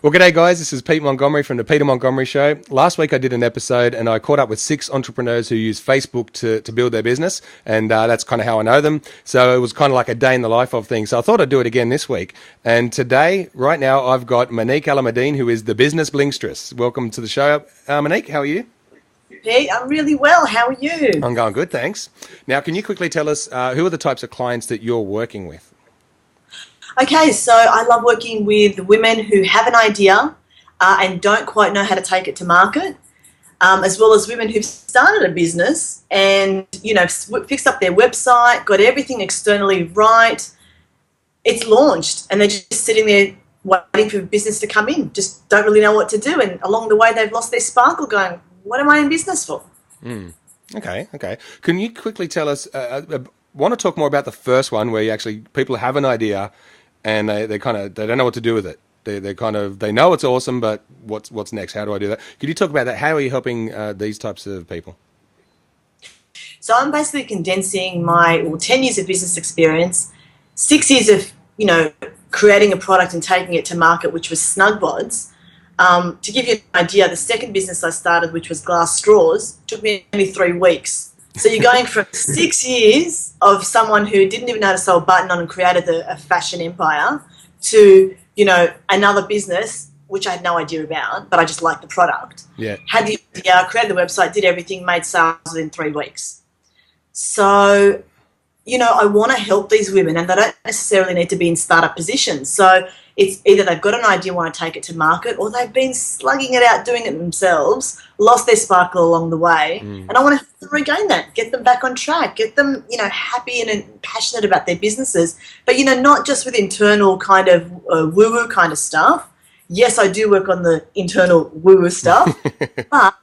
Well, g'day guys, this is Pete Montgomery from the Peter Montgomery Show. Last week I did an episode and I caught up with 6 entrepreneurs who use Facebook to build their business, and that's kind of how I know them. So it was kind of like a day in the life of things. So I thought I'd do it again this week. And today, right now, I've got Monique Alamedine, who is the business blingstress. Welcome to the show. Monique, how are you? Pete, I'm really well. How are you? I'm going good, thanks. Now, can you quickly tell us who are the types of clients that you're working with? Okay, so I love working with women who have an idea and don't quite know how to take it to market, as well as women who've started a business and, fixed up their website, got everything externally right. It's launched and they're just sitting there waiting for business to come in, just don't really know what to do. And along the way, they've lost their sparkle going, what am I in business for? Okay. Can you quickly tell us, want to talk more about the first one where you actually, people have an idea and they don't know what to do with it. They know it's awesome, but what's next? How do I do that? Could you talk about that? How are you helping these types of people? So I'm basically condensing my 10 years of business experience, 6 years of, creating a product and taking it to market, which was Snugbods. To give you an idea, the second business I started, which was glass straws, took me only 3 weeks. So you're going from 6 years of someone who didn't even know how to sew a button on and created a fashion empire to, another business, which I had no idea about, but I just liked the product. Yeah. Had the idea, created the website, did everything, made sales within 3 weeks. So, I want to help these women, and they don't necessarily need to be in startup positions. So it's either they've got an idea and want to take it to market, or they've been slugging it out, doing it themselves, lost their sparkle along the way, and I want to help them regain that, get them back on track, get them, happy and passionate about their businesses, but, not just with internal kind of woo-woo kind of stuff. Yes, I do work on the internal woo-woo stuff, but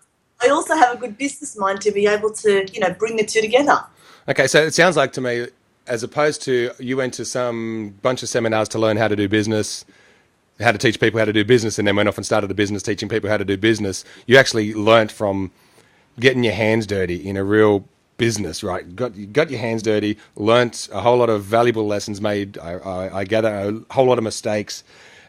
I also have a good business mind to be able to, bring the two together. Okay, so it sounds like to me, as opposed to you went to some bunch of seminars to learn how to do business, how to teach people how to do business, and then went off and started a business teaching people how to do business, you actually learnt from getting your hands dirty in a real business, right? You got your hands dirty, learnt a whole lot of valuable lessons, made, I gather, a whole lot of mistakes,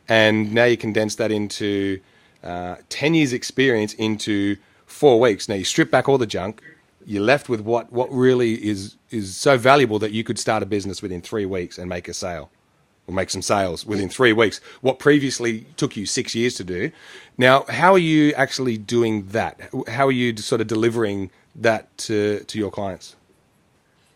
and now you condense that into 10 years experience into 4 weeks. Now you strip back all the junk, you're left with what really is so valuable that you could start a business within 3 weeks and make a sale or make some sales within 3 weeks, what previously took you 6 years to do. Now, how are you actually doing that? How are you sort of delivering that to your clients?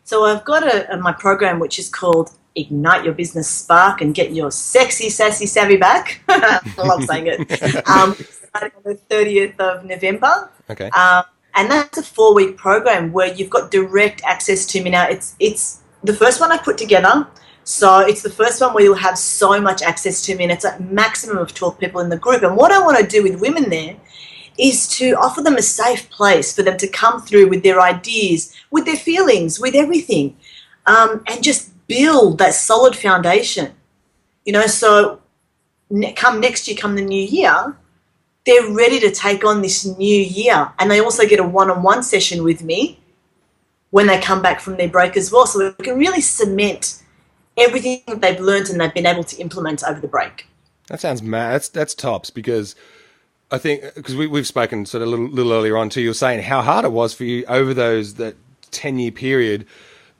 So I've got my program, which is called Ignite Your Business Spark and Get Your Sexy, Sassy, Savvy Back. I love saying it. Starting on the 30th of November. Okay. And that's a 4-week program where you've got direct access to me now. It's the first one I put together. So it's the first one where you'll have so much access to me, and it's a maximum of 12 people in the group. And what I want to do with women there is to offer them a safe place for them to come through with their ideas, with their feelings, with everything, and just build that solid foundation. So come next year, come the new year, they're ready to take on this new year. And they also get a one-on-one session with me when they come back from their break as well. So we can really cement everything that they've learned and they've been able to implement over the break. That sounds mad. That's tops, because I think, because we've spoken sort of a little earlier on too, you were saying how hard it was for you over that 10-year period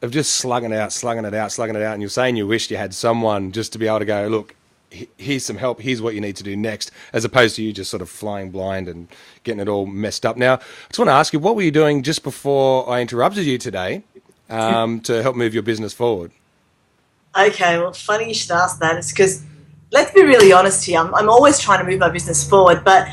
of just slugging it out. And you're saying you wished you had someone just to be able to go, look, here's some help, here's what you need to do next, as opposed to you just sort of flying blind and getting it all messed up. Now, I just want to ask you, what were you doing just before I interrupted you today to help move your business forward? Okay, well, funny you should ask that. It's because, let's be really honest here, I'm always trying to move my business forward, but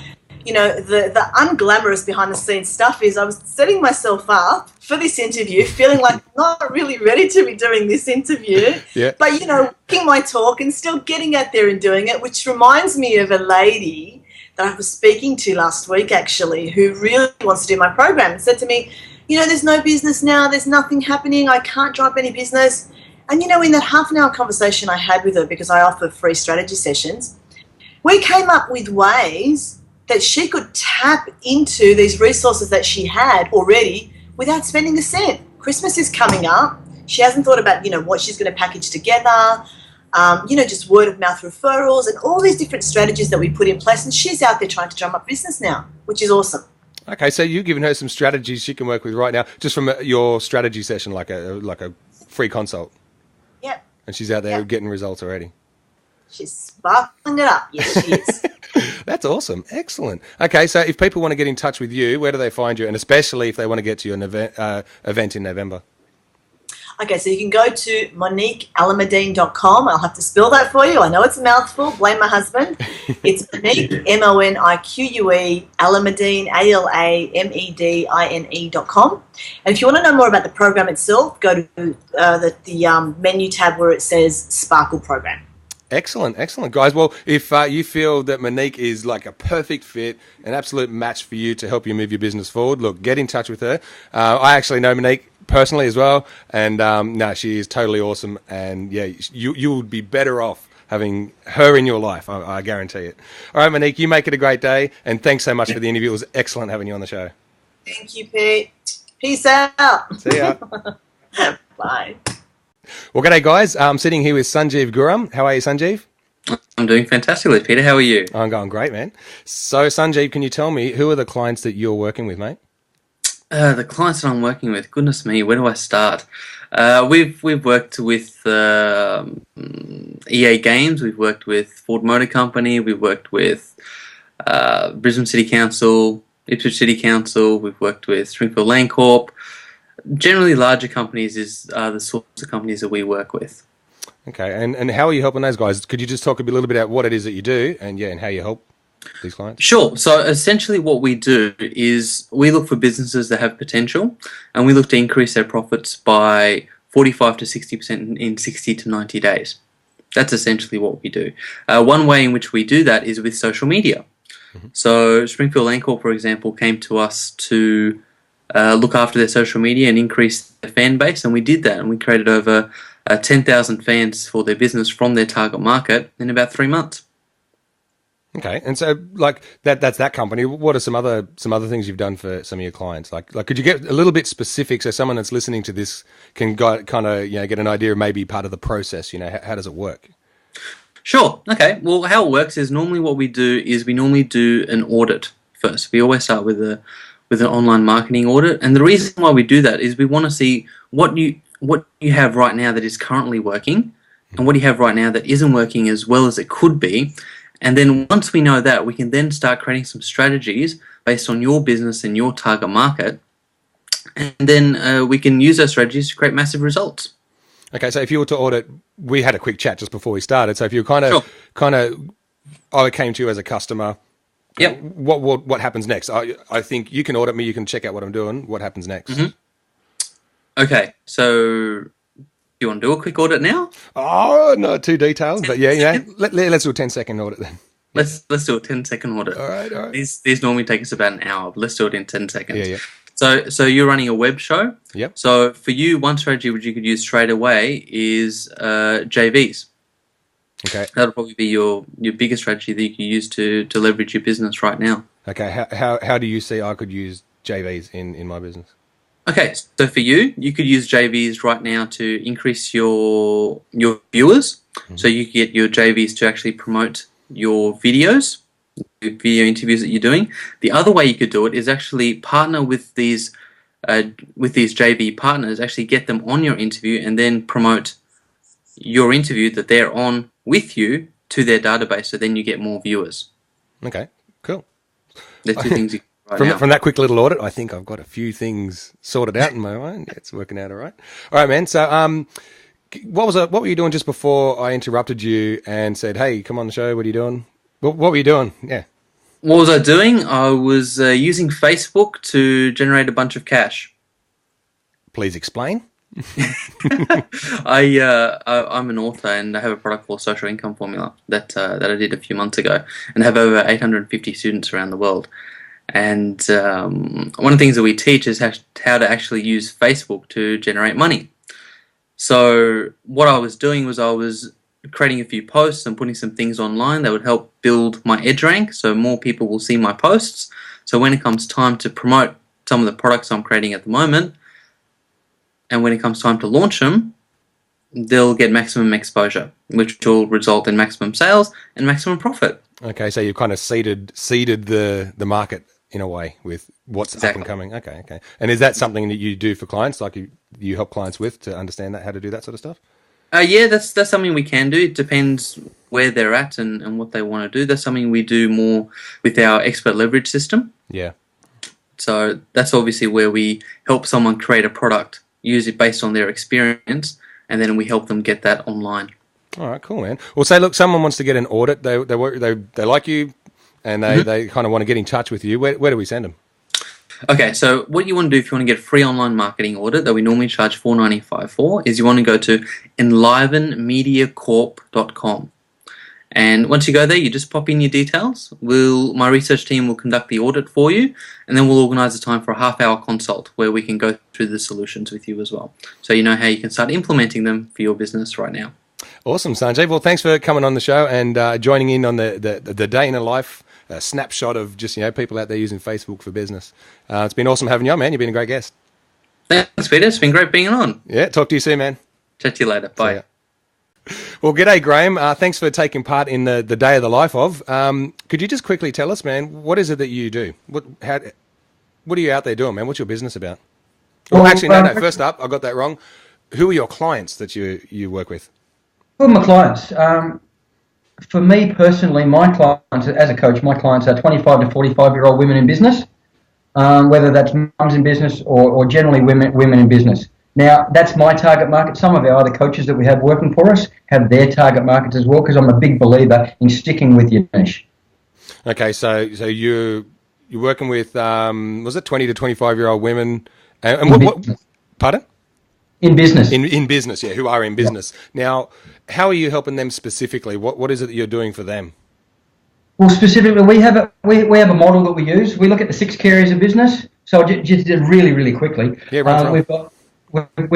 the unglamorous behind the scenes stuff is I was setting myself up for this interview, feeling like I'm not really ready to be doing this interview, yeah. But, walking my talk and still getting out there and doing it, which reminds me of a lady that I was speaking to last week, actually, who really wants to do my program and said to me, there's no business now, there's nothing happening, I can't drive any business. And, in that half an hour conversation I had with her, because I offer free strategy sessions, we came up with ways that she could tap into these resources that she had already without spending a cent. Christmas is coming up. She hasn't thought about, what she's going to package together. just word of mouth referrals and all these different strategies that we put in place. And she's out there trying to drum up business now, which is awesome. Okay, so you've given her some strategies she can work with right now, just from your strategy session, like a free consult. Yep. And she's out there getting results already. She's sparkling it up. Yes, she is. That's awesome. Excellent. Okay, so if people want to get in touch with you, where do they find you? And especially if they want to get to your event in November. Okay, so you can go to MoniqueAlamedine.com. I'll have to spell that for you. I know it's a mouthful. Blame my husband. It's Monique, Monique, Alamedine, ALAMEDINE.com. And if you want to know more about the program itself, go to the menu tab where it says Sparkle Program. Excellent, excellent, guys. Well, if you feel that Monique is like a perfect fit, an absolute match for you to help you move your business forward, look, get in touch with her. I actually know Monique personally as well, and she is totally awesome. And yeah, you would be better off having her in your life. I guarantee it. All right, Monique, you make it a great day, and thanks so much for the interview. It was excellent having you on the show. Thank you, Pete. Peace out. See ya. Bye. Well, g'day, guys. I'm sitting here with Sanjiv Gurram. How are you, Sanjiv? I'm doing fantastically, Peter. How are you? I'm going great, man. So, Sanjiv, can you tell me who are the clients that you're working with, mate? The clients that I'm working with, goodness me, where do I start? We've worked with EA Games, we've worked with Ford Motor Company, we've worked with Brisbane City Council, Ipswich City Council, we've worked with Springfield Land Corp. Generally, larger companies are the sorts of companies that we work with. Okay, and how are you helping those guys? Could you just talk a little bit about what it is that you do and how you help these clients? Sure. So essentially what we do is we look for businesses that have potential, and we look to increase their profits by 45 to 60% in 60 to 90 days. That's essentially what we do. One way in which we do that is with social media. Mm-hmm. So Springfield Land Corp, for example, came to us to look after their social media and increase their fan base, and we did that, and we created over 10,000 fans for their business from their target market in about 3 months. Okay, and so like that's that company. What are some other things you've done for some of your clients? Like could you get a little bit specific so someone that's listening to this can kind of get an idea of maybe part of the process? How does it work? Sure. Okay. Well, how it works is normally what we do is we normally do an audit first. We always start with an online marketing audit, and the reason why we do that is we want to see what you have right now that is currently working, and what you have right now that isn't working as well as it could be. And then once we know that, we can then start creating some strategies based on your business and your target market, and then we can use those strategies to create massive results. Okay, so if you were to audit, we had a quick chat just before we started. So if you I came to you as a customer. Yep. What happens next? I think you can audit me. You can check out what I'm doing. What happens next? Mm-hmm. Okay, so do you want to do a quick audit now? Oh, not too detailed, but yeah. Let's do a 10-second audit then. Let's do a 10-second audit. All right. These normally take us about an hour, but let's do it in 10 seconds. Yeah. So you're running a web show. Yep. So for you, one strategy which you could use straight away is JVs. Okay. That'll probably be your biggest strategy that you can use to leverage your business right now. Okay. How do you see I could use JVs in my business? Okay, so for you could use JVs right now to increase your viewers. Mm-hmm. So you get your JVs to actually promote your videos, video interviews that you're doing. The other way you could do it is actually partner with these JV partners, actually get them on your interview and then promote your interview that they're on with you to their database, so then you get more viewers. Okay, cool. There's two things you can do from that quick little audit, I think I've got a few things sorted out in my mind. It's working out all right. All right, man. So what were you doing just before I interrupted you and said, hey, come on the show, what are you doing? What were you doing? Yeah. What was I doing? I was using Facebook to generate a bunch of cash. Please explain. I'm an author, and I have a product called Social Income Formula that I did a few months ago, and have over 850 students around the world. And one of the things that we teach is how to actually use Facebook to generate money. So what I was doing was I was creating a few posts and putting some things online that would help build my edge rank, so more people will see my posts. So when it comes time to promote some of the products I'm creating at the moment, and when it comes time to launch them, they'll get maximum exposure, which will result in maximum sales and maximum profit. Okay, so you've kind of seeded the market in a way with what's up and coming. Okay. And is that something that you do for clients, like you help clients with to understand that, how to do that sort of stuff? Yeah, that's something we can do. It depends where they're at and what they want to do. That's something we do more with our expert leverage system. Yeah. So that's obviously where we help someone create a product, use it based on their experience, and then we help them get that online. All right, cool, man. Well, say, look, someone wants to get an audit. They like you, and they kind of want to get in touch with you. Where do we send them? Okay, so what you want to do if you want to get a free online marketing audit that we normally charge $4.95 for is you want to go to enlivenmediacorp.com. And once you go there, you just pop in your details. My research team will conduct the audit for you, and then we'll organise a time for a half-hour consult where we can go through the solutions with you as well. So you know how you can start implementing them for your business right now. Awesome, Sanjiv. Well, thanks for coming on the show and joining in on the day in a life snapshot of just people out there using Facebook for business. It's been awesome having you on, man. You've been a great guest. Thanks, Peter. It's been great being on. Yeah, talk to you soon, man. Chat to you later. Bye. Well, g'day, Graham. Thanks for taking part in the day of the life of. Could you just quickly tell us, man, what is it that you do? What are you out there doing, man? What's your business about? Well, actually, no. First up, I got that wrong. Who are your clients that you work with? Who are my clients? For me personally, my clients, as a coach, my clients are 25 to 45-year-old women in business, whether that's mums in business or generally women in business. Now, that's my target market. Some of our other coaches that we have working for us have their target markets as well, because I'm a big believer in sticking with your niche. Okay, so you're working with, was it 20 to 25-year-old women? And what? Pardon? In business. In business, yeah, who are in business. Yeah. Now, how are you helping them specifically? What is it that you're doing for them? Well, specifically, we have a model that we use. We look at the 6 key areas of business. So just really, really quickly. Yeah, we've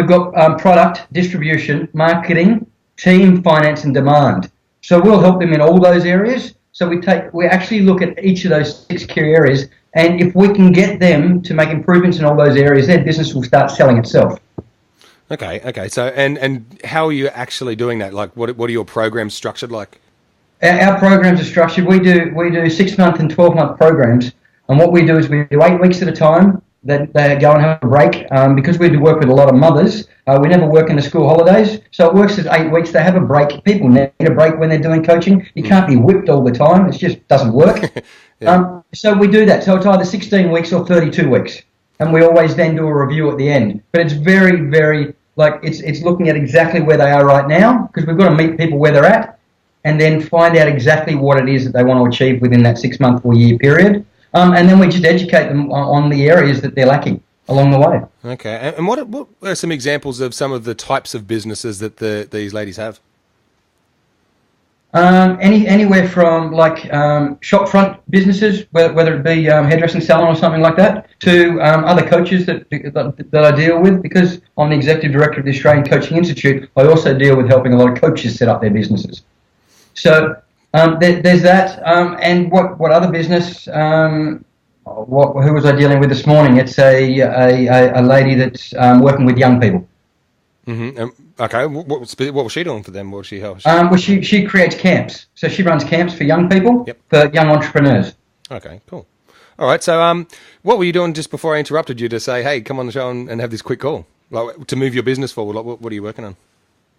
got product, distribution, marketing, team, finance, and demand. So we'll help them in all those areas. So we actually look at each of those 6 key areas, and if we can get them to make improvements in all those areas, their business will start selling itself. Okay. So and how are you actually doing that? Like, what are your programs structured like? Our programs are structured. We do 6-month and 12-month programs, and what we do is we do 8 weeks at a time. That they go and have a break because we do work with a lot of mothers. We never work in the school holidays, so it works as 8 weeks. They have a break. People need a break when they're doing coaching. You can't be whipped all the time. It just doesn't work. Yeah. So we do that. So it's either 16 weeks or 32 weeks, and we always then do a review at the end. But it's very, very it's looking at exactly where they are right now, because we've got to meet people where they're at, and then find out exactly what it is that they want to achieve within that 6-month or year period. And then we just educate them on the areas that they're lacking along the way. Okay. And what are some examples of some of the types of businesses that these ladies have? Anywhere from shop front businesses, whether it be hairdressing salon or something like that, to other coaches that I deal with, because I'm the executive director of the Australian Coaching Institute. I also deal with helping a lot of coaches set up their businesses. So there's that, and what other business? Who was I dealing with this morning? It's a lady that's working with young people. Mm-hmm. Okay, what was she doing for them? What was she help? Well, she creates camps, so she runs camps for young people, for young entrepreneurs. Okay, cool. All right, so what were you doing just before I interrupted you to say, hey, come on the show and have this quick call, like to move your business forward? Like, what are you working on?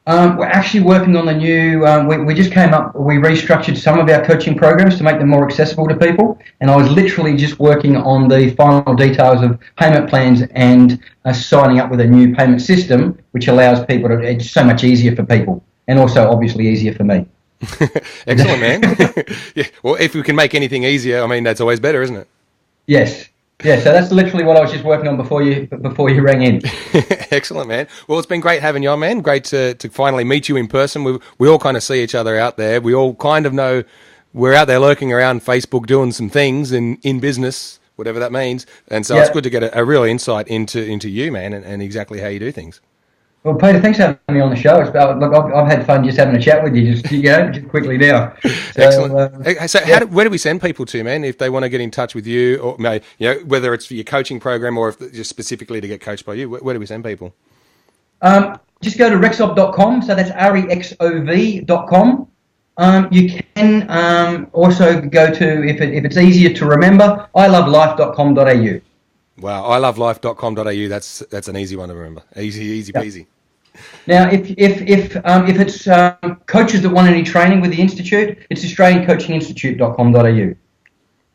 We're actually working on the new, we just came up, we restructured some of our coaching programs to make them more accessible to people, and I was literally just working on the final details of payment plans and signing up with a new payment system, which allows people to, it's so much easier for people, and also obviously easier for me. Excellent, man. Yeah. Well, if we can make anything easier, I mean, that's always better, isn't it? Yes. Yeah, so that's literally what I was just working on before you rang in. Excellent, man. Well, it's been great having you on, man. Great to finally meet you in person. We all kind of see each other out there. We all kind of know we're out there lurking around Facebook doing some things in business, whatever that means. And so it's good to get a real insight into you, man, and exactly how you do things. Well, Peter, thanks for having me on the show. Look, I've had fun just having a chat with you, just quickly now. So, excellent. So, where do we send people to, man, if they want to get in touch with you, or whether it's for your coaching program or if just specifically to get coached by you? Where do we send people? just go to rexov.com. So that's rexov.com. You can also go to, if it's easier to remember, ilovelife.com.au. Wow, ilovelife.com.au. That's an easy one to remember. Easy peasy. Now, if it's coaches that want any training with the Institute, it's australiancoachinginstitute.com.au.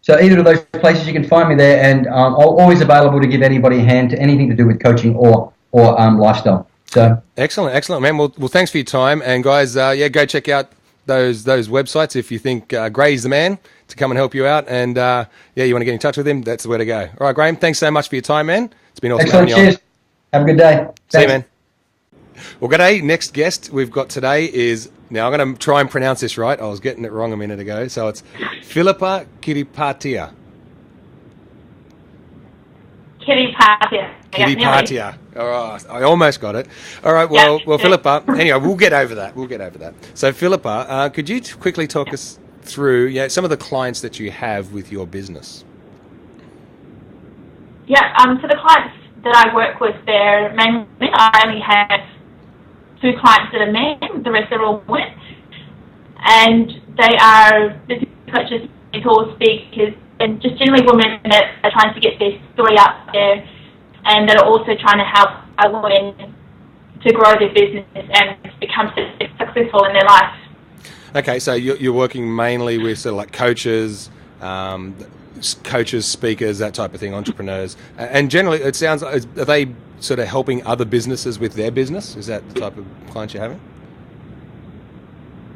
So either of those places, you can find me there, and I'm always available to give anybody a hand to anything to do with coaching or lifestyle. So excellent, man. Well, thanks for your time, and guys, go check out those websites if you think Gray's the man to come and help you out, and you want to get in touch with him, that's the way to go. All right, Graham, thanks so much for your time, man. It's been awesome. Excellent. Cheers. Have a good day. Thanks. See you, man. Well, g'day. Next guest we've got today is, now I'm going to try and pronounce this right. I was getting it wrong a minute ago. So it's Phillipa Kiripatea. Kiripatea. All right. I almost got it. All right. Well, Phillipa, anyway, we'll get over that. So Phillipa, could you quickly talk us through some of the clients that you have with your business? Yeah, so the clients that I work with, they're mainly, I only have 2 clients that are men, the rest are all women. And they are business coaches, mentors, speakers, and just generally women that are trying to get their story out there, and that are also trying to help other women to grow their business and become successful in their life. Okay, so you're working mainly with sort of like coaches, speakers, that type of thing, entrepreneurs, and generally it sounds like, are they sort of helping other businesses with their business? Is that the type of clients you're having?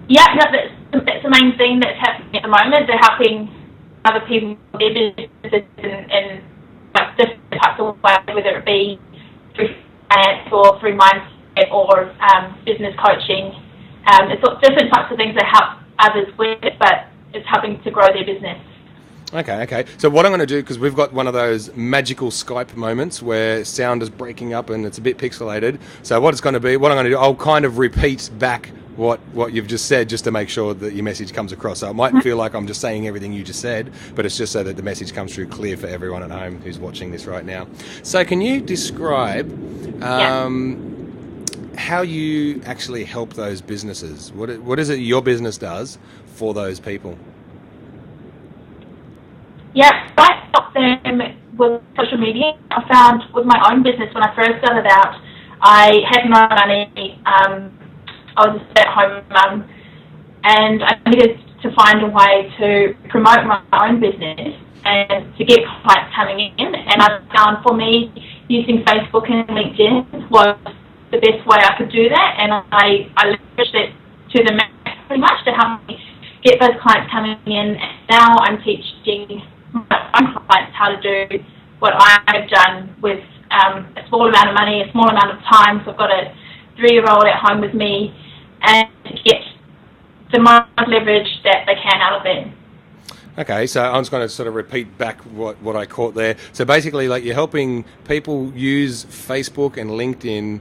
Yeah, that's the main thing that's happening at the moment. They're helping other people with their businesses in like different types of ways, whether it be through finance or through mindset or business coaching. It's different types of things that help others with it, but it's helping to grow their business. Okay. So what I'm going to do, because we've got one of those magical Skype moments where sound is breaking up and it's a bit pixelated. So what I'm going to do, I'll kind of repeat back what you've just said, just to make sure that your message comes across. So it might feel like I'm just saying everything you just said, but it's just so that the message comes through clear for everyone at home who's watching this right now. So can you describe how you actually help those businesses? What is it your business does for those people? Yeah, I help them with social media. I found with my own business, when I first started out, I had no money. I was a stay-at-home mum, and I needed to find a way to promote my own business and to get clients coming in. And I found for me, using Facebook and LinkedIn was the best way I could do that, and I leveraged it to the max pretty much to help me get those clients coming in. And now I'm teaching my own clients how to do what I've done with a small amount of money, a small amount of time. So I've got a 3-year-old at home with me, and get the most leverage that they can out of it. Okay, so I'm just going to sort of repeat back what I caught there. So basically, like, you're helping people use Facebook and LinkedIn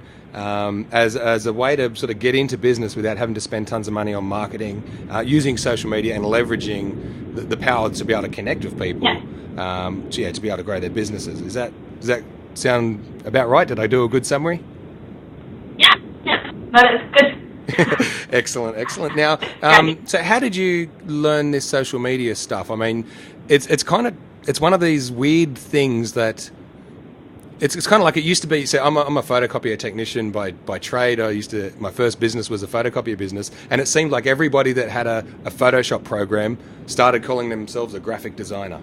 as a way to sort of get into business without having to spend tons of money on marketing, using social media and leveraging the power to be able to connect with people, to be able to grow their businesses. Does that sound about right? Did I do a good summary? Yeah, that is good. Excellent. Now, so how did you learn this social media stuff? I mean, it's one of these weird things that it's kind of like it used to be. So I'm a photocopier technician by trade. My first business was a photocopier business, and it seemed like everybody that had a Photoshop program started calling themselves a graphic designer.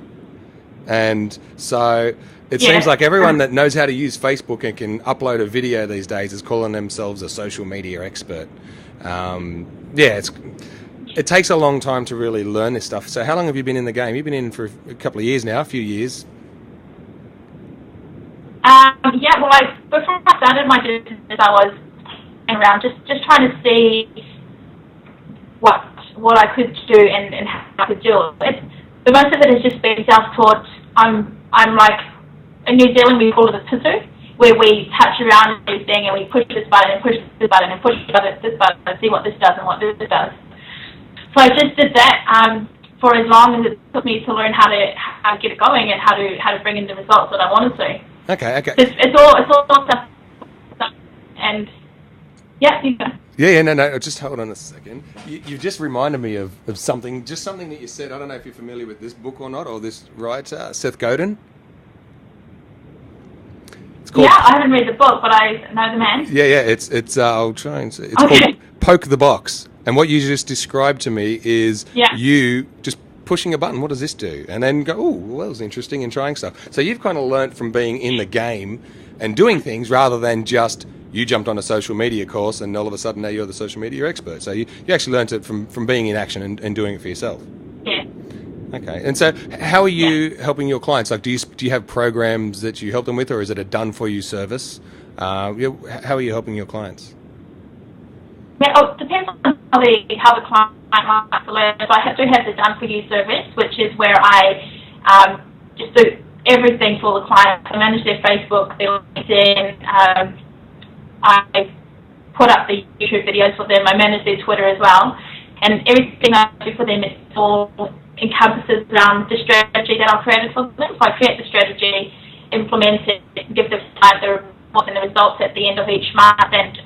And so it seems like everyone that knows how to use Facebook and can upload a video these days is calling themselves a social media expert. It takes a long time to really learn this stuff. So how long have you been in the game? You've been in for a couple of years now, a few years. Before I started my business, I was around just trying to see what I could do and how I could do it. But most of it has just been self-taught. I'm like, in New Zealand we call it a tutu, where we touch around everything and we push this button and push this button and push this button and see what this does and what this does. So I just did that for as long as it took me to learn how to get it going and how to bring in the results that I wanted to. Okay. It's all stuff, and Yeah, you go. Yeah, no. Just hold on a second. You just reminded me of something that you said. I don't know if you're familiar with this book or not, or this writer, Seth Godin. It's called, Yeah, I haven't read the book, but I know the man. Yeah. It's I'll try and say. It's Okay. called Poke the Box. And what you just described to me is you just pushing a button. What does this do? And then go, oh, well, that was interesting, and trying stuff. So you've kind of learnt from being in the game and doing things rather than just you jumped on a social media course and all of a sudden now you're the social media expert. So you actually learnt it from being in action and doing it for yourself. Yeah. Okay. And so how are you helping your clients? Like, do you have programs that you help them with, or is it a done-for-you service? How are you helping your clients? It depends on how the client wants to learn. So I do have the Done For You service, which is where I just do everything for the client. I manage their Facebook, their LinkedIn. I put up the YouTube videos for them. I manage their Twitter as well. And everything I do for them is all encompasses around the strategy that I've created for them. So I create the strategy, implement it, give the client the reports and the results at the end of each month, and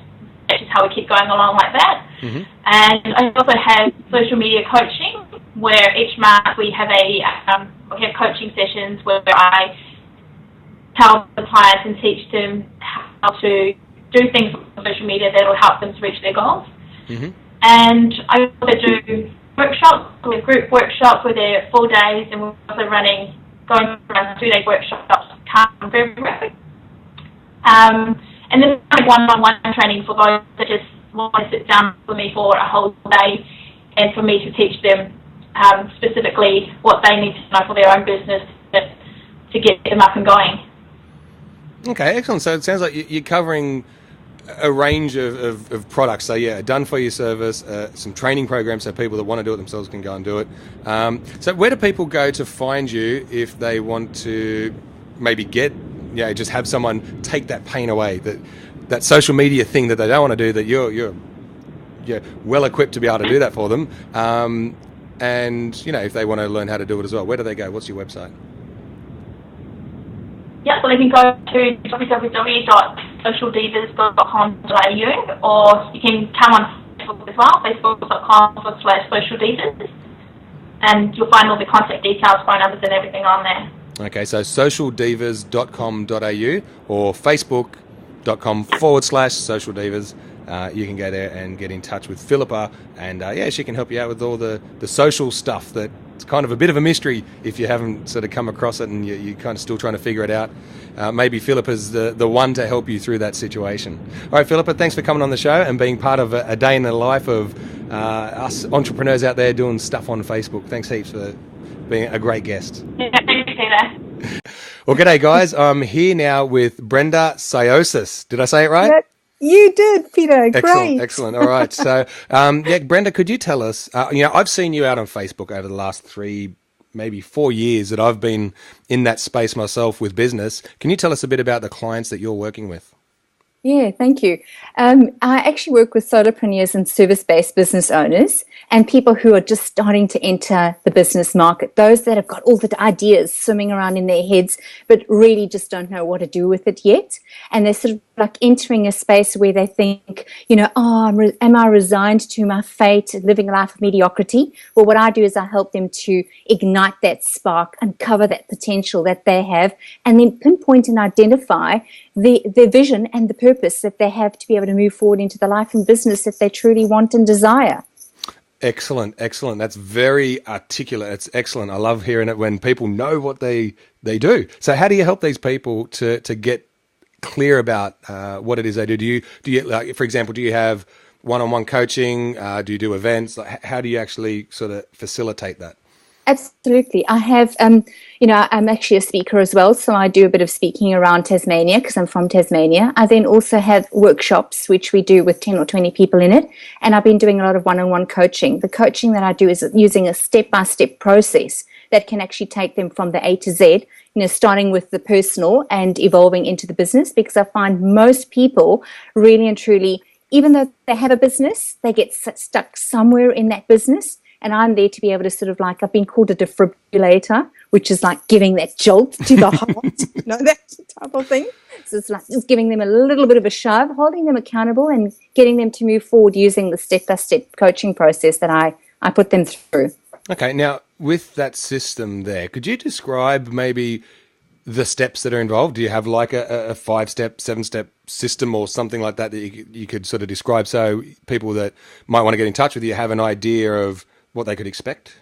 that's just how we keep going along like that. Mm-hmm. And I also have social media coaching, where each month we have we have coaching sessions where I tell the clients and teach them how to do things on social media that will help them to reach their goals. Mm-hmm. And I also do workshops, with group workshops where they're full days, and we're also going around 2-day workshops come very rapid. And then one-on-one training for those that just want to sit down with me for a whole day, and for me to teach them specifically what they need to know for their own business to get them up and going. Okay, excellent. So it sounds like you're covering a range of products. So yeah, a done-for-you service, some training programs so people that want to do it themselves can go and do it. So where do people go to find you if they want to maybe just have someone take that pain away, that social media thing that they don't want to do, that you're well equipped to be able to do that for them. And if they want to learn how to do it as well, where do they go? What's your website? Yeah, so they can go to www.socialdivas.com.au, or you can come on Facebook as well, facebook.com/socialdivas, and you'll find all the contact details, phone numbers and everything on there. Okay, so socialdivas.com.au or facebook.com/socialdivas. You can go there and get in touch with Phillipa, and she can help you out with all the social stuff that's kind of a bit of a mystery if you haven't sort of come across it and you're kind of still trying to figure it out. Maybe Phillipa's the one to help you through that situation. All right, Phillipa, thanks for coming on the show and being part of a day in the life of us entrepreneurs out there doing stuff on Facebook. Thanks heaps for being a great guest. Yeah, thank you, Peter. Well, g'day, guys. I'm here now with Brenda Tsiaousis. Did I say it right? Yep. You did, Peter. Great. Excellent. All right. So, Brenda, could you tell us, I've seen you out on Facebook over the last 3, maybe 4 years that I've been in that space myself with business. Can you tell us a bit about the clients that you're working with? Yeah, thank you. I actually work with solopreneurs and service-based business owners and people who are just starting to enter the business market, those that have got all the ideas swimming around in their heads but really just don't know what to do with it yet. And they're sort of like entering a space where they think, am I resigned to my fate, living a life of mediocrity? Well, what I do is I help them to ignite that spark, uncover that potential that they have, and then pinpoint and identify their vision and the purpose that they have to be able to move forward into the life and business that they truly want and desire. Excellent. That's very articulate. It's excellent. I love hearing it when people know what they do. So how do you help these people to get clear about what it is they do? Do you like, for example, do you have one-on-one coaching? Do you do events? Like, how do you actually sort of facilitate that? Absolutely. I have, I'm actually a speaker as well, so I do a bit of speaking around Tasmania because I'm from Tasmania. I then also have workshops, which we do with 10 or 20 people in it, and I've been doing a lot of one-on-one coaching. The coaching that I do is using a step-by-step process that can actually take them from the A to Z, starting with the personal and evolving into the business, because I find most people really and truly, even though they have a business, they get stuck somewhere in that business. And I'm there to be able to sort of I've been called a defibrillator, which is like giving that jolt to the heart, that type of thing. So it's like just giving them a little bit of a shove, holding them accountable and getting them to move forward using the step-by-step coaching process that I put them through. Okay, now with that system there, could you describe maybe the steps that are involved? Do you have like a 5-step, 7-step system or something like that you could sort of describe so people that might want to get in touch with you have an idea of what they could expect?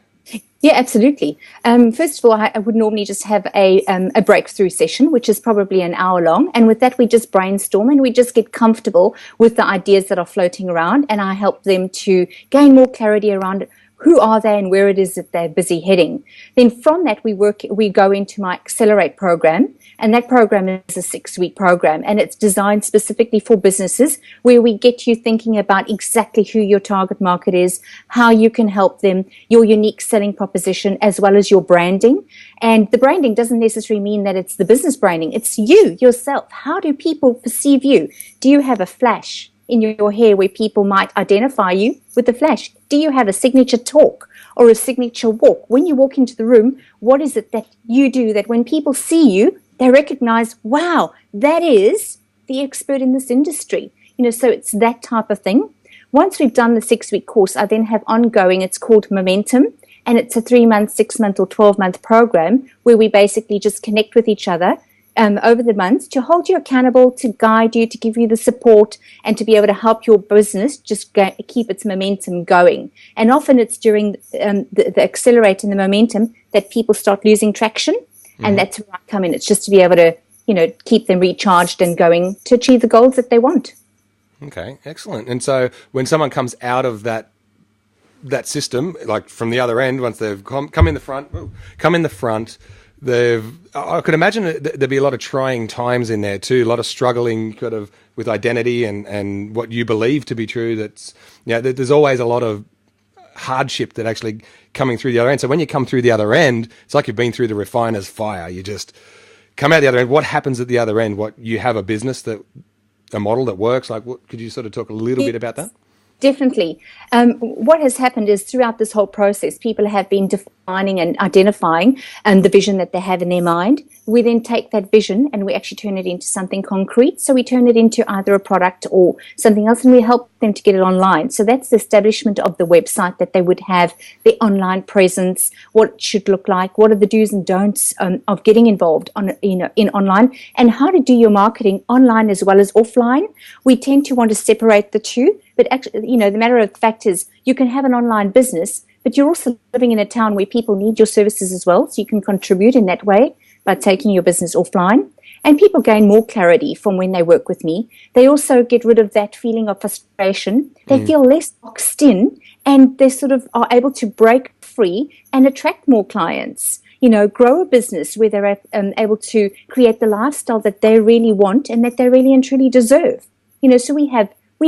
Yeah, absolutely. First of all, I would normally just have a breakthrough session, which is probably an hour long. And with that, we just brainstorm and we just get comfortable with the ideas that are floating around. And I help them to gain more clarity around who are they and where it is that they're busy heading. Then from that, we go into my Accelerate program. And that program is a 6-week program, and it's designed specifically for businesses where we get you thinking about exactly who your target market is, how you can help them, your unique selling proposition, as well as your branding. And the branding doesn't necessarily mean that it's the business branding. It's you, yourself. How do people perceive you? Do you have a flash in your hair where people might identify you with the flash? Do you have a signature talk or a signature walk? When you walk into the room, what is it that you do that when people see you, they recognize, wow, that is the expert in this industry. So it's that type of thing. Once we've done the 6-week course, I then have ongoing, it's called Momentum, and it's a 3-month, 6-month or 12-month program where we basically just connect with each other over the months to hold you accountable, to guide you, to give you the support, and to be able to help your business just keep its momentum going. And often it's during the Accelerate and the Momentum that people start losing traction. And that's where I come in. It's just to be able to, keep them recharged and going to achieve the goals that they want. Okay, excellent. And so when someone comes out of that system, like from the other end, once they've come in the front, I could imagine there'd be a lot of trying times in there too, a lot of struggling kind of with identity and what you believe to be true. There's always a lot of hardship that actually coming through the other end. So when you come through the other end, it's like you've been through the refiner's fire. You just come out the other end. What happens at the other end? You have a business a model that works? Could you sort of talk a little bit about that? Definitely. What has happened is throughout this whole process, people have been defining and identifying the vision that they have in their mind. We then take that vision and we actually turn it into something concrete. So we turn it into either a product or something else, and we help them to get it online. So that's the establishment of the website that they would have, the online presence, what it should look like, what are the do's and don'ts of getting involved in online, and how to do your marketing online as well as offline. We tend to want to separate the two. But actually, the matter of fact is you can have an online business, but you're also living in a town where people need your services as well. So you can contribute in that way by taking your business offline. And people gain more clarity from when they work with me. They also get rid of that feeling of frustration. They feel less boxed in, and they sort of are able to break free and attract more clients. Grow a business where they're able to create the lifestyle that they really want and that they really and truly deserve. So we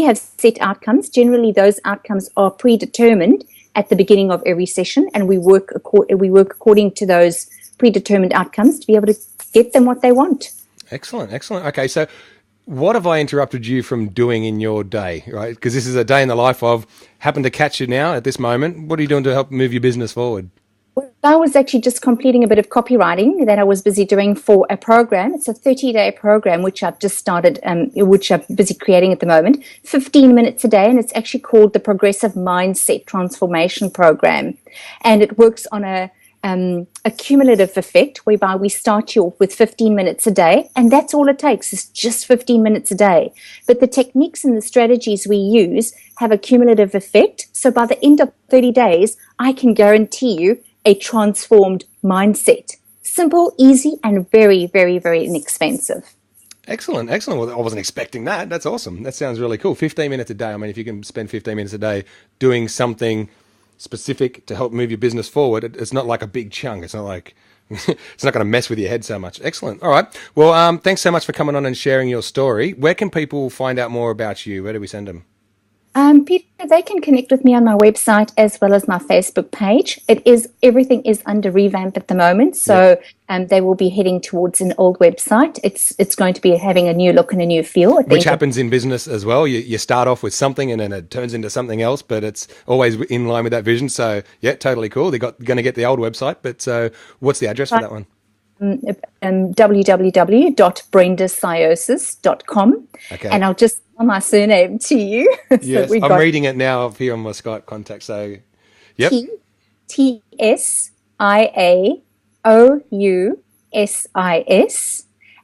have set outcomes. Generally, those outcomes are predetermined at the beginning of every session, and we work according to those predetermined outcomes to be able to get them what they want. Excellent. Okay, so what have I interrupted you from doing in your day, right? Because this is a day in the life of, happen to catch you now at this moment. What are you doing to help move your business forward? I was actually just completing a bit of copywriting that I was busy doing for a program. It's a 30-day program, which I've just started, which I'm busy creating at the moment, 15 minutes a day, and it's actually called the Progressive Mindset Transformation Program. And it works on a cumulative effect whereby we start you off with 15 minutes a day, and that's all it takes is just 15 minutes a day. But the techniques and the strategies we use have a cumulative effect. So by the end of 30 days, I can guarantee you a transformed mindset. Simple, easy, and very, very, very inexpensive. Excellent. Well, I wasn't expecting that. That's awesome. That sounds really cool. 15 minutes a day. I mean, if you can spend 15 minutes a day doing something specific to help move your business forward, it's not like a big chunk. It's not like it's not going to mess with your head so much. Excellent. All right. Well, thanks so much for coming on and sharing your story. Where can people find out more about you? Where do we send them? Peter, they can connect with me on my website as well as my Facebook page. Everything is under revamp at the moment, so they will be heading towards an old website. It's going to be having a new look and a new feel. Which happens in business as well. You start off with something and then it turns into something else, but it's always in line with that vision. So yeah, totally cool. They're going to get the old website, but what's the address for that one? www.brendasiosis.com. Okay. And I'll just spell my surname to you. Yes, I'm reading it now up here on my Skype contact. So, yep. Tsiaousis.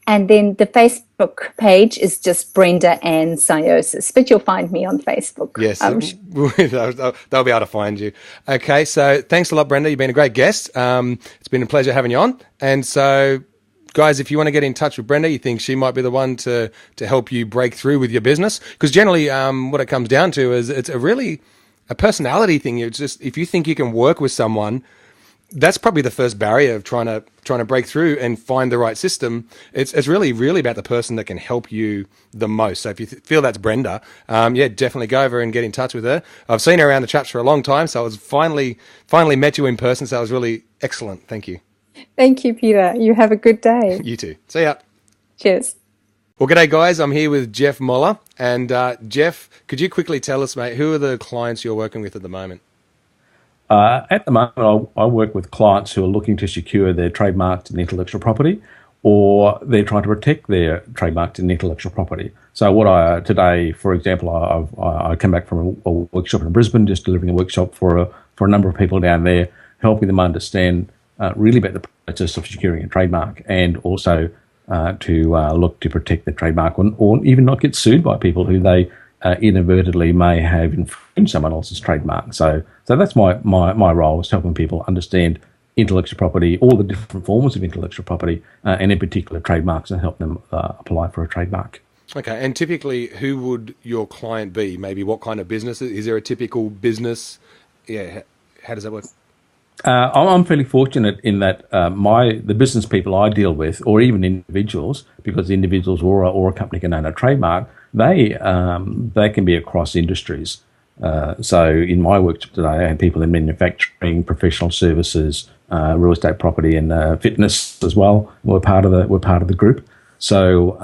And then the Facebook page is just Brenda and Tsiaousis, but you'll find me on Facebook. Yes, they'll be able to find you. Okay, so thanks a lot, Brenda. You've been a great guest. It's been a pleasure having you on. And so, guys, if you want to get in touch with Brenda, you think she might be the one to help you break through with your business, because generally what it comes down to is it's a personality thing. It's just, if you think you can work with someone, that's probably the first barrier of trying to break through and find the right system. It's really, really about the person that can help you the most. So if you feel that's Brenda, definitely go over and get in touch with her. I've seen her around the traps for a long time, so I was finally met you in person, so it was really excellent. Thank you. Thank you, Peter. You have a good day. You too. See ya. Cheers. Well, g'day, guys. I'm here with Geoff Moller. And Geoff, could you quickly tell us, mate, who are the clients you're working with at the moment? At the moment, I work with clients who are looking to secure their trademarks and intellectual property, or they're trying to protect their trademarks and intellectual property. So today, for example, I came back from a workshop in Brisbane, just delivering a workshop for a number of people down there, helping them understand really about the process of securing a trademark, and also to look to protect the trademark, or even not get sued by people who they inadvertently may have infringed someone else's trademark. So that's my role, is helping people understand intellectual property, all the different forms of intellectual property, and in particular trademarks, and help them apply for a trademark. Okay, and typically who would your client be? Maybe what kind of business? Is there a typical business? Yeah, how does that work? I'm fairly fortunate in that the business people I deal with, or even individuals, because individuals or a company can own a trademark, they can be across industries. So in my work today, I had people in manufacturing, professional services, real estate, property, and fitness as well. We're part of the group. So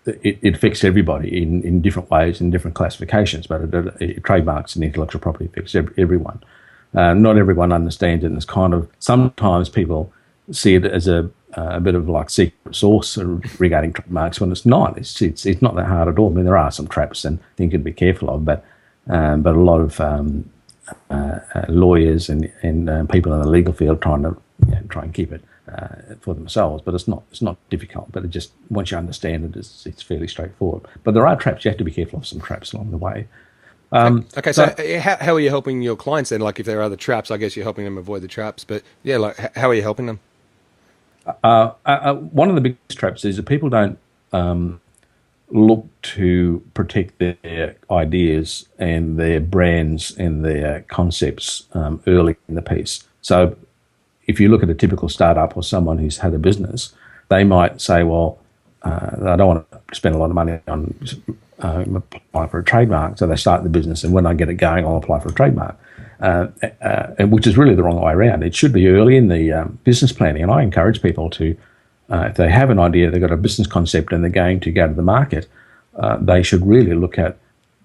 it affects everybody in different ways, in different classifications. But trademarks and intellectual property affects everyone. Not everyone understands it, and it's kind of, sometimes people see it as a bit of like secret sauce regarding trademarks, when it's not. It's not that hard at all. I mean, there are some traps and things to be careful of, but a lot of lawyers and people in the legal field try and keep it for themselves. But it's not difficult. But it just, once you understand it, it's fairly straightforward. But there are traps. You have to be careful of some traps along the way. Okay, so how are you helping your clients then? Like, if there are other traps, I guess you're helping them avoid the traps. But yeah, like, how are you helping them? One of the biggest traps is that people don't look to protect their ideas and their brands and their concepts early in the piece. So if you look at a typical startup or someone who's had a business, they might say, well, I don't want to spend a lot of money on apply for a trademark, so they start the business, and when I get it going, I'll apply for a trademark, which is really the wrong way around. It should be early in the business planning, and I encourage people to, if they have an idea, they've got a business concept and they're going to go to the market, they should really look at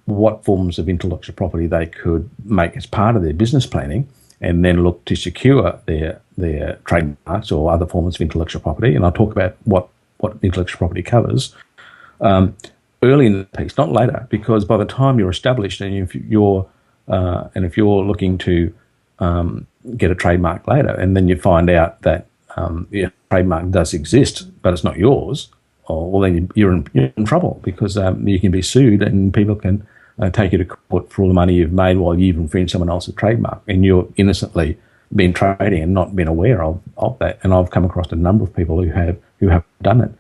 what forms of intellectual property they could make as part of their business planning, and then look to secure their trademarks or other forms of intellectual property. And I'll talk about what intellectual property covers early in the piece, not later, because by the time you're established, and if you're looking to get a trademark later, and then you find out that your trademark does exist but it's not yours, well then you're in trouble, because you can be sued and people can take you to court for all the money you've made while you've infringed someone else's trademark, and you're innocently been trading and not been aware of that. And I've come across a number of people who have done it.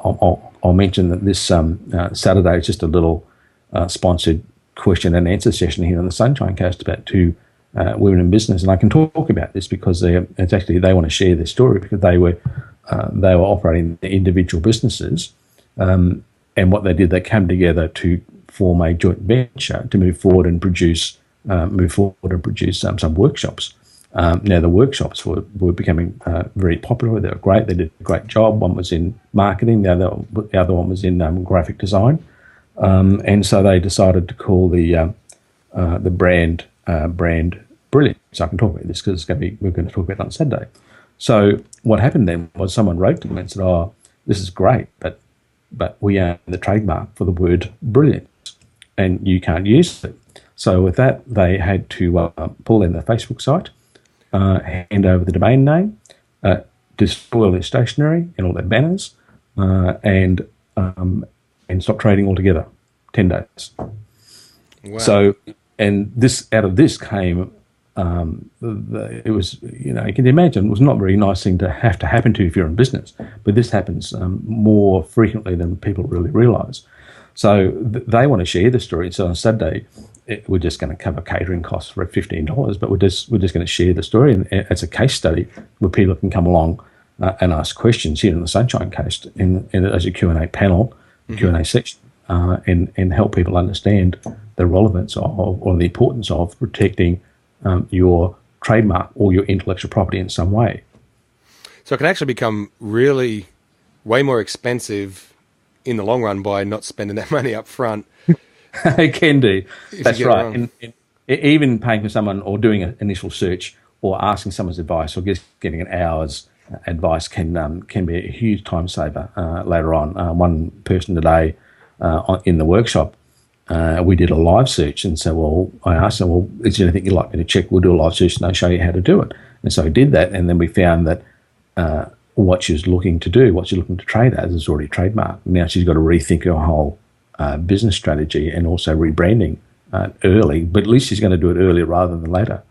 I'll mention that this Saturday is just a little sponsored question and answer session here on the Sunshine Coast about two women in business, and I can talk about this because they want to share their story, because they were operating their individual businesses, and and what they did, they came together to form a joint venture to move forward and produce some workshops. Now the workshops were becoming very popular. They were great. They did a great job. One was in marketing. The other one was in graphic design. And so they decided to call the brand Brilliant. So I can talk about this because we're going to talk about it on Saturday. So what happened then was someone wrote to them and said, "Oh, this is great, but we own the trademark for the word brilliant, and you can't use it." So with that, they had to pull in the Facebook site, hand over the domain name, destroy all their stationery and all their banners, and stop trading altogether. 10 days. Wow. So, and out of this came. It was, you can imagine, it was not a very nice thing to have to happen to if you're in business, but this happens more frequently than people really realise. So they want to share the story. So on Saturday, we're just going to cover catering costs for $15, but we're just going to share the story and as a case study where people can come along and ask questions here in the Sunshine Coast as a Q&A panel, Q&A section, and help people understand the relevance of or the importance of protecting your trademark or your intellectual property in some way. So it can actually become really way more expensive in the long run by not spending that money up front. It can do. That's right. And even paying for someone or doing an initial search or asking someone's advice or getting an hour's advice can be a huge time saver later on. One person today in the workshop, we did a live search, and so I asked them, "Well, is there anything you'd like me to check? We'll do a live search and I'll show you how to do it." And so we did that, and then we found that what she's looking to do, what she's looking to trade as, is already trademarked. Now she's got to rethink her whole business strategy and also rebranding early, but at least she's going to do it earlier rather than later,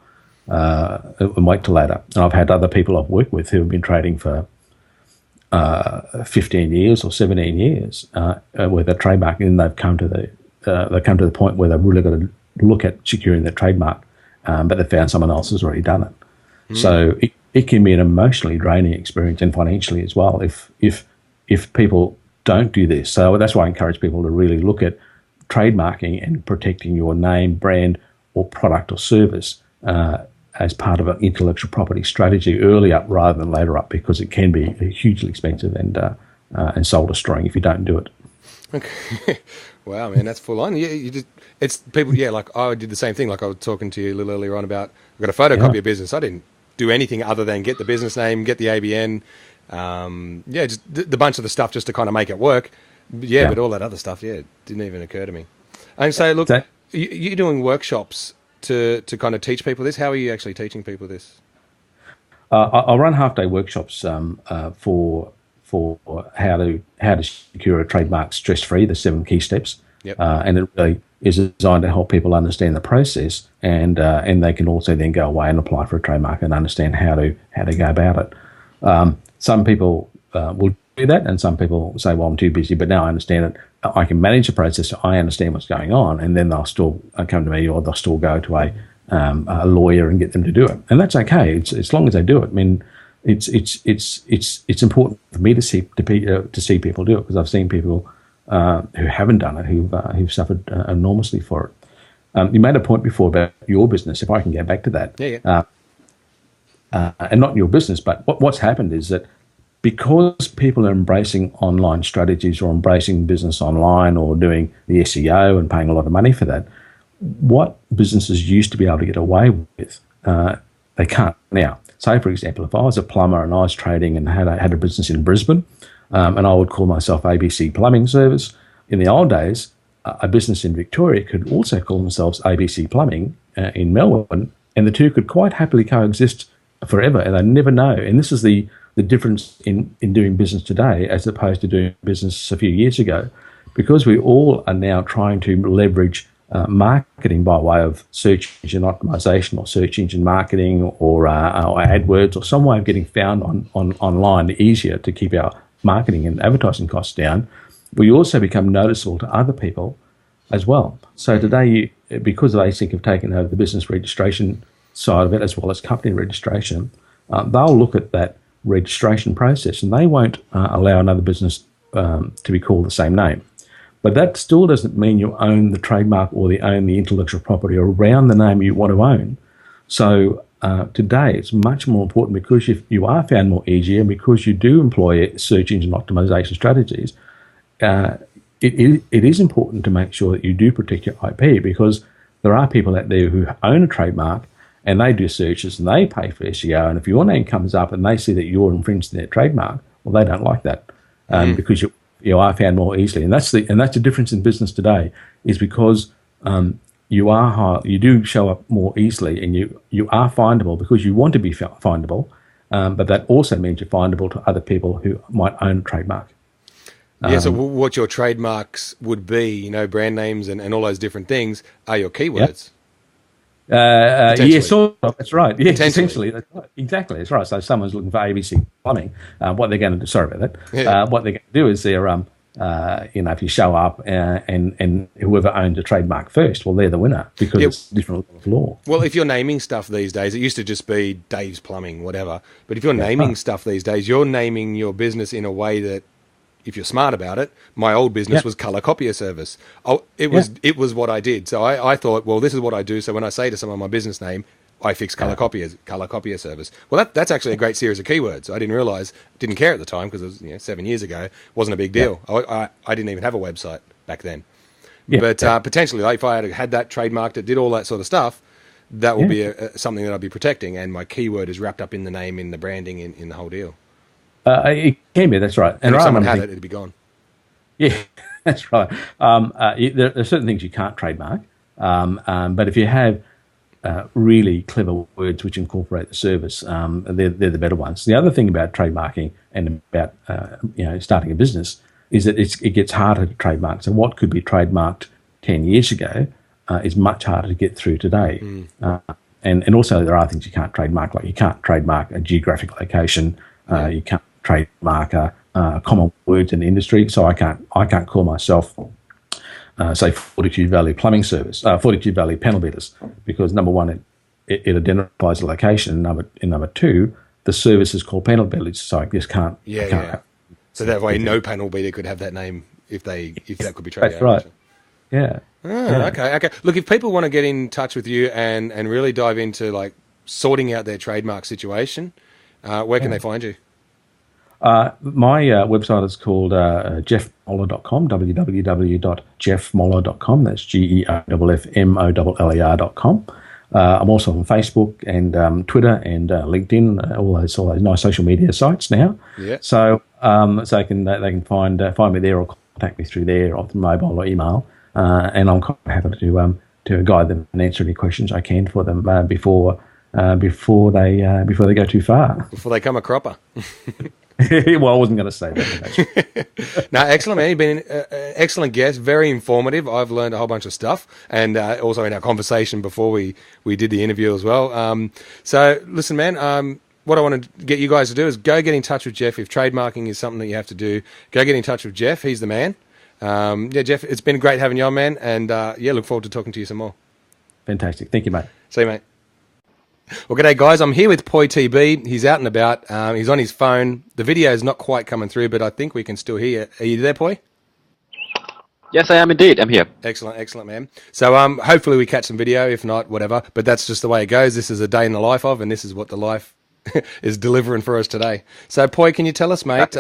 and wait till later. And I've had other people I've worked with who have been trading for 15 years or 17 years with a trademark, and they've come to the point where they've really got to look at securing their trademark, but they found someone else has already done it. So it can be an emotionally draining experience and financially as well if people don't do this. So that's why I encourage people to really look at trademarking and protecting your name, brand, or product or service as part of an intellectual property strategy early up rather than later up, because it can be hugely expensive and soul destroying if you don't do it. Okay. Wow, man, that's full on. It's people. Yeah, like I did the same thing. Like I was talking to you a little earlier on about. I've got a photocopy of business. I didn't do anything other than get the business name, get the ABN. Just the bunch of the stuff just to kind of make it work. But all that other stuff, didn't even occur to me. And so, look, you're doing workshops to kind of teach people this. How are you actually teaching people this? I run half-day workshops for how to secure a trademark stress-free, the 7 key steps. Yep. And it really is designed to help people understand the process, and they can also then go away and apply for a trademark and understand how to go about it. Some people will do that, and some people say, "Well, I'm too busy," but now I understand it. I can manage the process. I understand what's going on, and then they'll still come to me, or they'll still go to a lawyer and get them to do it, and that's okay. It's as long as they do it. I mean, it's important for me to see people do it, because I've seen people who haven't done it who've suffered enormously for it. You made a point before about your business. If I can get back to that, and not your business, but what's happened is that because people are embracing online strategies or embracing business online or doing the SEO and paying a lot of money for that, what businesses used to be able to get away with, they can't now. Say, for example, if I was a plumber and I was trading and had a business in Brisbane, and I would call myself ABC Plumbing Service, in the old days, a business in Victoria could also call themselves ABC Plumbing in Melbourne, and the two could quite happily coexist forever, and they'd never know. And this is the difference in doing business today as opposed to doing business a few years ago, because we all are now trying to leverage marketing by way of search engine optimization or search engine marketing or AdWords or some way of getting found online easier to keep our marketing and advertising costs down. We also become noticeable to other people as well. So today, because ASIC have taken over the business registration side of it as well as company registration, they'll look at that registration process and they won't allow another business to be called the same name. But that still doesn't mean you own the trademark or own the intellectual property around the name you want to own. So today it's much more important, because you are found more easier, and because you do employ search engine optimization strategies. It is important to make sure that you do protect your IP, because there are people out there who own a trademark and they do searches and they pay for SEO. And if your name comes up and they see that you're infringing their trademark, well, they don't like that, because you are found more easily. And that's the difference in business today, is because you do show up more easily, and you are findable because you want to be findable, but that also means you're findable to other people who might own a trademark. Yeah, so what your trademarks would be, brand names and all those different things, are your keywords. Yeah, sort of. That's right. Yeah, essentially. That's right. Exactly. That's right. So if someone's looking for ABC plumbing, what they're going to do, sorry about that, what they're going to do is they're, if you show up and whoever owns a trademark first, well, they're the winner, because it's different level of law. Well, if you're naming stuff these days, it used to just be Dave's Plumbing, whatever. But if you're naming stuff these days, you're naming your business in a way that, if you're smart about it, my old business was Colour Copier Service. It was what I did. So I thought, well, this is what I do. So when I say to someone my business name, I fix Colour Copier Service. Well, that's actually a great series of keywords. I didn't care at the time, because it was 7 years ago. It wasn't a big deal. I didn't even have a website back then. But potentially, if I had that trademarked, that did all that sort of stuff, that will be something that I'll be protecting, and my keyword is wrapped up in the name, in the branding, in the whole deal. It can be, that's right. And if someone had it, it'd be gone. Yeah, that's right. There are certain things you can't trademark, but if you have really clever words which incorporate the service, they're the better ones. The other thing about trademarking and about starting a business is that it gets harder to trademark. So what could be trademarked 10 years ago is much harder to get through today. And also there are things you can't trademark, like you can't trademark a geographic location. You can't trademark common words in the industry. So I can't call myself, say, Fortitude Valley Plumbing Service, Fortitude Valley Panel Beaters, because number one, it identifies the location. And number two, the service is called panel beaters. So I just can't. So that way, no panel beater could have that name if that could be trademarked. That's right. Yeah. Okay. Look, if people want to get in touch with you and really dive into like sorting out their trademark situation, where can they find you? My website is called geoffmoller.com, www.geoffmoller.com. That's GEOFFMOLLER.com. I'm also on Facebook and Twitter and LinkedIn, all those nice social media sites now. Yeah. So they can find me there, or contact me through there, or through mobile or email, and I'm quite happy to guide them and answer any questions I can for them before they go too far. Before they come a cropper. Well, I wasn't going to say that. No, excellent, man. You've been an excellent guest, very informative. I've learned a whole bunch of stuff, and also in our conversation before we did the interview as well. So, listen, man, what I want to get you guys to do is go get in touch with Geoff. If trademarking is something that you have to do, go get in touch with Geoff. He's the man. Geoff, it's been great having you on, man, and look forward to talking to you some more. Fantastic. Thank you, mate. See you, mate. Well, g'day, guys. I'm here with Poi TB. He's out and about. He's on his phone. The video is not quite coming through, but I think we can still hear you. Are you there, Poi? Yes, I am indeed. I'm here. Excellent, man. So hopefully we catch some video. If not, whatever. But that's just the way it goes. This is a day in the life of, and this is what the life is delivering for us today. So, Poi, can you tell us, mate?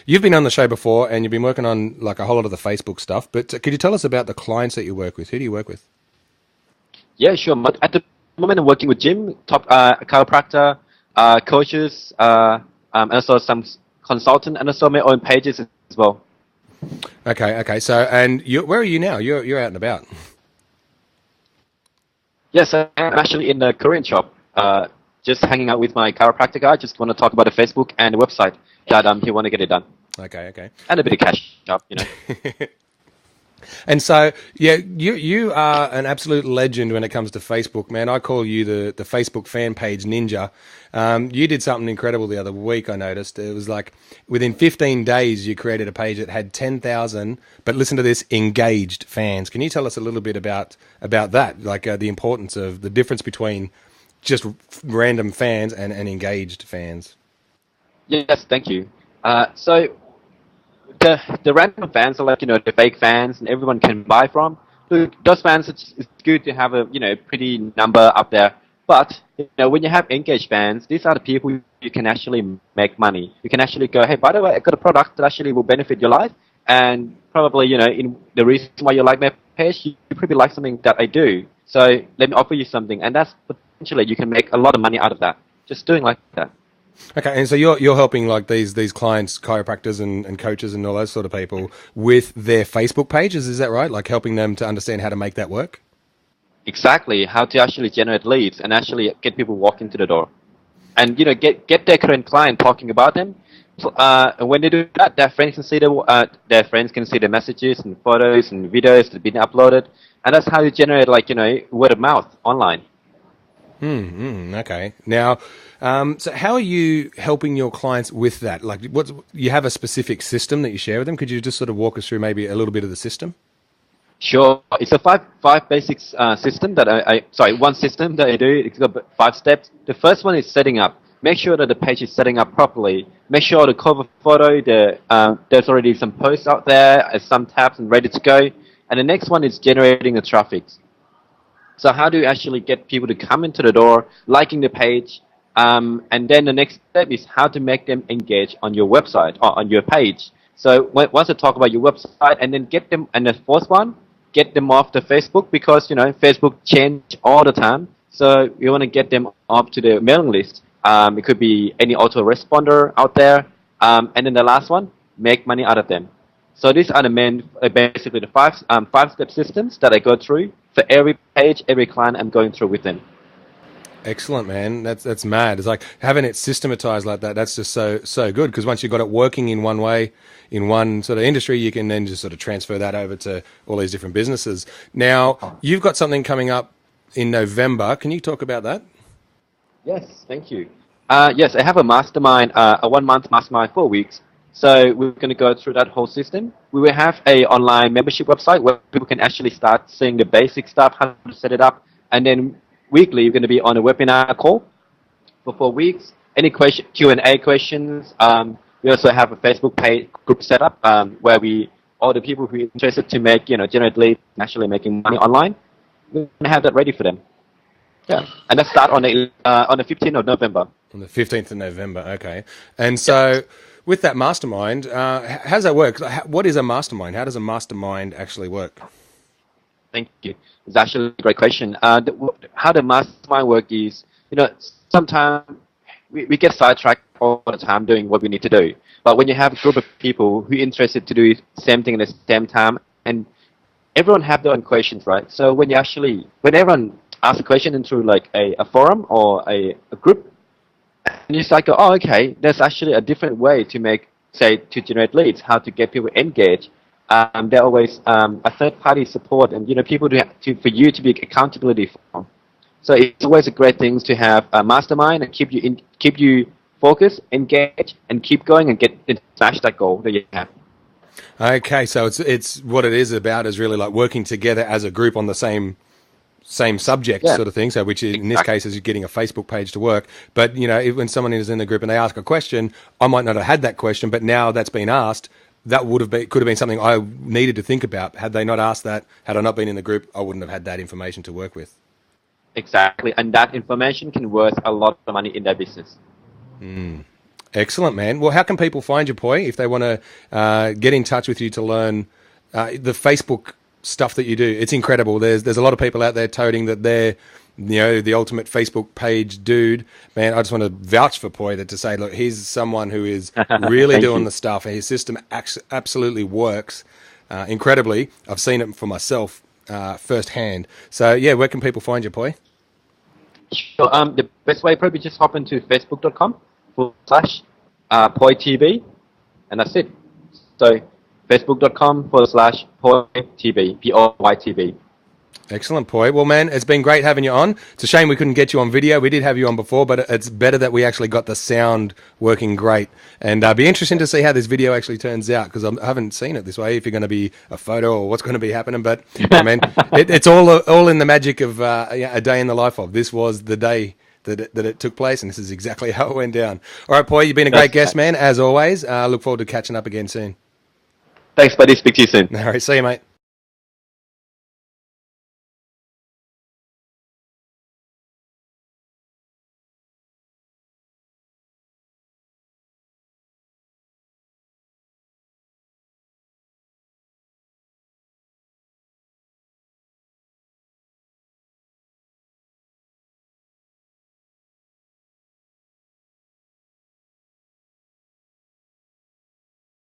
You've been on the show before, and you've been working on like a whole lot of the Facebook stuff. But could you tell us about the clients that you work with? Who do you work with? Yeah, sure. But at the moment, I'm working with gym, top chiropractor, coaches, and also some consultant, and also my own pages as well. Okay. So, and where are you now? You're out and about. Yes, I'm actually in the Korean shop. Just hanging out with my chiropractor guy. Just want to talk about the Facebook and the website that he want to get it done. Okay. And a bit of cash up, And so, you are an absolute legend when it comes to Facebook, man. I call you the Facebook fan page ninja. You did something incredible the other week, I noticed. It was like within 15 days you created a page that had 10,000, but listen to this, engaged fans. Can you tell us a little bit about that, like the importance of the difference between just random fans and engaged fans? Yes, thank you. So the random fans are like, the fake fans and everyone can buy from. Look, those fans, it's good to have a, pretty number up there. But, when you have engaged fans, these are the people you can actually make money. You can actually go, hey, by the way, I got a product that actually will benefit your life. And probably, in the reason why you like my page, you probably like something that I do. So let me offer you something. And that's potentially, you can make a lot of money out of that. Just doing like that. Okay, and so you're helping like these clients, chiropractors and coaches and all those sort of people with their Facebook pages, is that right? Like helping them to understand how to make that work? Exactly, how to actually generate leads and actually get people walking to the door. And, get their current client talking about them. So, when they do that, their friends can see the messages and photos and videos that have been uploaded. And that's how you generate, like, word of mouth online. Okay. Now, so how are you helping your clients with that? Like, you have a specific system that you share with them? Could you just sort of walk us through maybe a little bit of the system? Sure. It's a five basics system that one system that I do. It's got 5 steps. The first one is setting up. Make sure that the page is setting up properly. Make sure the cover photo, there's already some posts out there, some tabs and ready to go. And the next one is generating the traffic. So how do you actually get people to come into the door, liking the page? And then the next step is how to make them engage on your website or on your page. So once I talk about your website, and then get them, and the fourth one, get them off the Facebook, because Facebook change all the time. So you want to get them up to the mailing list. It could be any autoresponder out there. And then the last one, make money out of them. So these are basically the five-step systems that I go through for every page, every client I'm going through with them. Excellent, man. That's mad. It's like having it systematized like that. That's just so good, because once you've got it working in one way, in one sort of industry, you can then just sort of transfer that over to all these different businesses. Now, you've got something coming up in November. Can you talk about that? Yes, thank you. Yes, I have a mastermind, a 1-month mastermind, 4 weeks. So we're going to go through that whole system. We will have a online membership website where people can actually start seeing the basic stuff, how to set it up, and then weekly you're going to be on a webinar call for 4 weeks. Any Q&A questions. We also have a Facebook page group set up where all the people who are interested to make, generate leads, actually making money online, we're going to have that ready for them. Yeah, and let's start on the 15th of November. On the 15th of November, okay. And so with that mastermind, how does that work? What is a mastermind? How does a mastermind actually work? Thank you. It's actually a great question. How the mastermind work is, sometimes we get sidetracked all the time doing what we need to do. But when you have a group of people who are interested to do the same thing at the same time, and everyone have their own questions, right? So when everyone asks a question through like a forum or a group, and you start go, oh, okay, there's actually a different way to generate leads, how to get people engaged. There always a third-party support, and people for you to be accountability for. So it's always a great thing to have a mastermind and keep you focused, engaged, and keep going and smash that goal that you have. Okay, so it's what it is about is really like working together as a group on the same subject sort of thing. So which in this case is getting a Facebook page to work. But when someone is in the group and they ask a question, I might not have had that question, but now that's been asked. That could have been something I needed to think about. Had they not asked that, had I not been in the group, I wouldn't have had that information to work with. Exactly, and that information can worth a lot of money in their business. Excellent, man. Well, how can people find you, Poi, if they want to get in touch with you to learn the Facebook stuff that you do? It's incredible. There's a lot of people out there toting that they're the ultimate Facebook page dude. Man, I just want to vouch for Poi to say, look, he's someone who is really doing the stuff. His system absolutely works incredibly. I've seen it for myself firsthand. So, yeah, where can people find you, Poi? Sure. The best way, probably just hop into facebook.com/PoiTB, and that's it. So, facebook.com/PoiTB, PoyTB. Excellent, Poi. Well, man, it's been great having you on. It's a shame we couldn't get you on video. We did have you on before, but it's better that we actually got the sound working great. And be interesting to see how this video actually turns out, because I haven't seen it this way, if you're going to be a photo or what's going to be happening. But, I mean, it's all in the magic of a day in the life of. This was the day that it took place, and this is exactly how it went down. All right, Poi, you've been a great guest, man, as always. Look forward to catching up again soon. Thanks, buddy. Speak to you soon. All right, see you, mate.